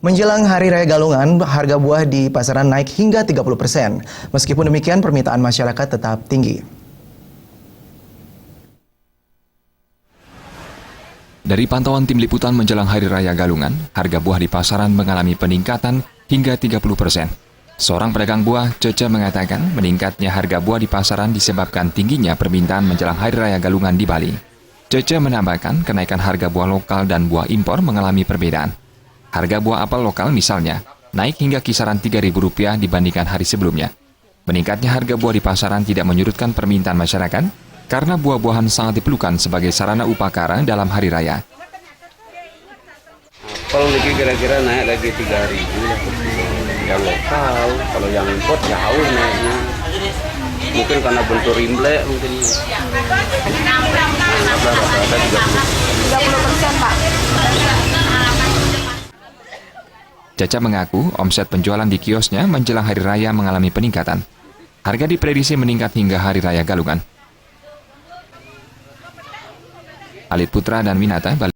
Menjelang Hari Raya Galungan, harga buah di pasaran naik hingga 30%. Meskipun demikian, permintaan masyarakat tetap tinggi. Dari pantauan tim liputan menjelang Hari Raya Galungan, harga buah di pasaran mengalami peningkatan hingga 30%. Seorang pedagang buah, Cece, mengatakan meningkatnya harga buah di pasaran disebabkan tingginya permintaan menjelang Hari Raya Galungan di Bali. Cece menambahkan kenaikan harga buah lokal dan buah impor mengalami perbedaan. Harga buah apel lokal misalnya, naik hingga kisaran Rp3.000 dibandingkan hari sebelumnya. Meningkatnya harga buah di pasaran tidak menyurutkan permintaan masyarakat, karena buah-buahan sangat diperlukan sebagai sarana upakara dalam hari raya. Kalau lagi kira-kira naik lagi 3.000 lah yang lokal, kalau yang import jauh naiknya. Mungkin karena bentur imlek mungkin. Rata-rata 30%, Pak. Caca mengaku omset penjualan di kiosnya menjelang hari raya mengalami peningkatan. Harga diprediksi meningkat hingga hari raya Galungan. Alit Putra dan Winata, Bali.